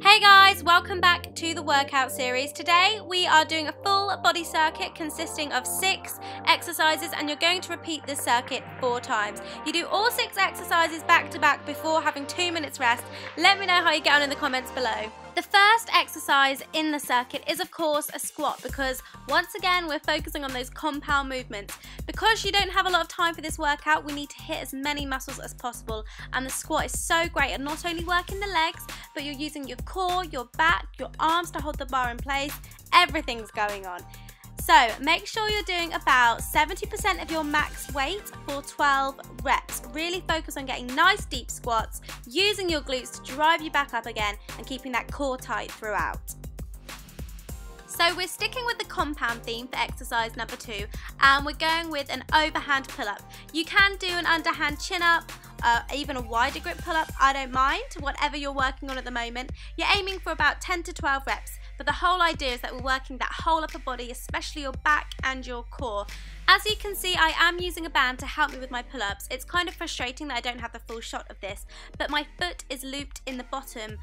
Hey guys, welcome back to the workout series. Today we are doing a full body circuit consisting of 6 exercises, and you're going to repeat this circuit 4 times. You do all 6 exercises back to back before having 2 minutes rest. Let me know how you get on in the comments below. The first exercise in the circuit is of course a squat, because once again we're focusing on those compound movements. Because you don't have a lot of time for this workout, we need to hit as many muscles as possible, and the squat is so great at not only working the legs, but you're using your core, your back, your arms to hold the bar in place. Everything's going on. So make sure you're doing about 70% of your max weight for 12 reps. Really focus on getting nice deep squats, using your glutes to drive you back up again and keeping that core tight throughout. So we're sticking with the compound theme for exercise number 2, and we're going with an overhand pull-up. You can do an underhand chin-up, even a wider grip pull-up, I don't mind, whatever you're working on at the moment. You're aiming for about 10 to 12 reps, but the whole idea is that we're working that whole upper body, especially your back and your core. As you can see, I am using a band to help me with my pull-ups. It's kind of frustrating that I don't have the full shot of this, but my foot is looped in the bottom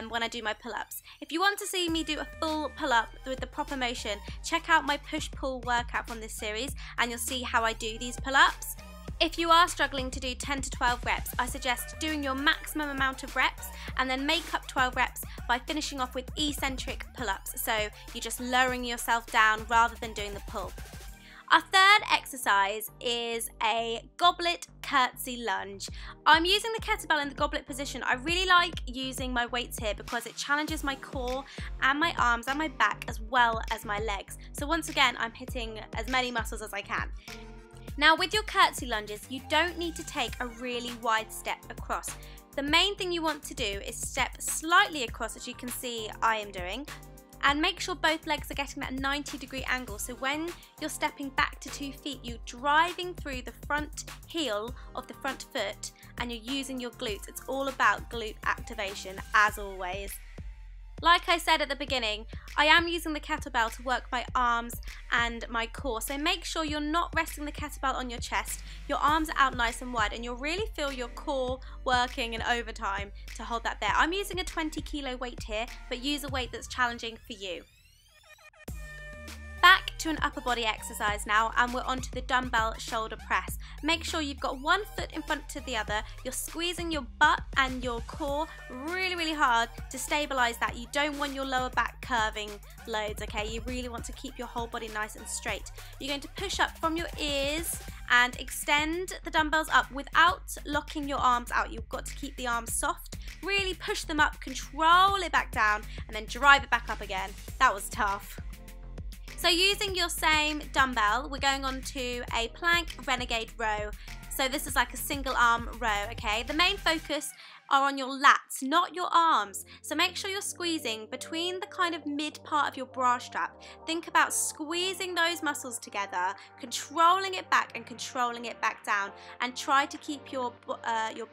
when I do my pull-ups. If you want to see me do a full pull-up with the proper motion, check out my push-pull workout from this series and you'll see how I do these pull-ups. If you are struggling to do 10 to 12 reps, I suggest doing your maximum amount of reps and then make up 12 reps by finishing off with eccentric pull-ups. So you're just lowering yourself down rather than doing the pull. Our third exercise is a goblet curtsy lunge. I'm using the kettlebell in the goblet position. I really like using my weights here because it challenges my core and my arms and my back as well as my legs. So once again, I'm hitting as many muscles as I can. Now with your curtsy lunges, you don't need to take a really wide step across. The main thing you want to do is step slightly across, as you can see I am doing, and make sure both legs are getting that 90-degree angle. So when you're stepping back to 2 feet, you're driving through the front heel of the front foot and you're using your glutes. It's all about glute activation as always. Like I said at the beginning, I am using the kettlebell to work my arms and my core, so make sure you're not resting the kettlebell on your chest, your arms are out nice and wide, and you'll really feel your core working in overtime to hold that there. I'm using a 20 kilo weight here, but use a weight that's challenging for you. Back to an upper body exercise now, and we're onto the dumbbell shoulder press. Make sure you've got one foot in front to the other. You're squeezing your butt and your core really hard to stabilize that. You don't want your lower back curving loads, okay? You really want to keep your whole body nice and straight. You're going to push up from your ears and extend the dumbbells up without locking your arms out. You've got to keep the arms soft. Really push them up, control it back down, and then drive it back up again. That was tough. So using your same dumbbell, we're going on to a plank renegade row. So this is like a single arm row, okay? The main focus are on your lats, not your arms. So make sure you're squeezing between the kind of mid part of your bra strap. Think about squeezing those muscles together, controlling it back and controlling it back down, and try to keep your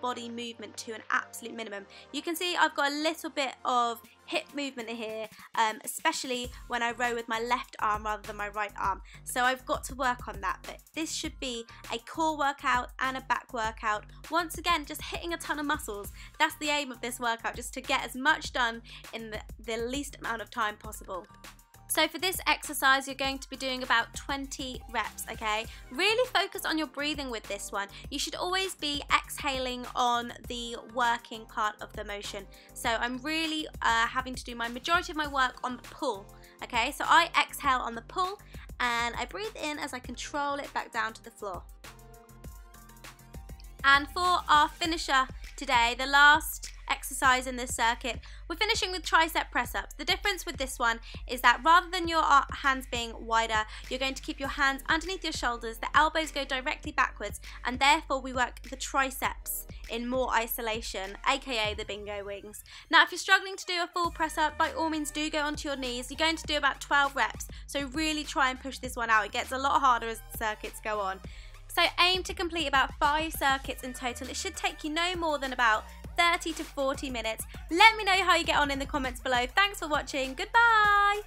body movement to an absolute minimum. You can see I've got a little bit of hip movement here, especially when I row with my left arm rather than my right arm. So I've got to work on that, but this should be a core workout and a back workout. Once again, just hitting a ton of muscles. That's the aim of this workout, just to get as much done in the least amount of time possible. So for this exercise, you're going to be doing about 20 reps, okay? Really focus on your breathing with this one. You should always be exhaling on the working part of the motion. So I'm really having to do my majority of my work on the pull, okay? So I exhale on the pull and I breathe in as I control it back down to the floor. And for our finisher today, the last exercise in this circuit, we're finishing with tricep press-ups. The difference with this one is that rather than your hands being wider, you're going to keep your hands underneath your shoulders, the elbows go directly backwards, and therefore we work the triceps in more isolation, aka the bingo wings. Now if you're struggling to do a full press-up, by all means do go onto your knees. You're going to do about 12 reps, so really try and push this one out. It gets a lot harder as the circuits go on. So aim to complete about 5 circuits in total. It should take you no more than about 30 to 40 minutes. Let me know how you get on in the comments below. Thanks for watching. Goodbye.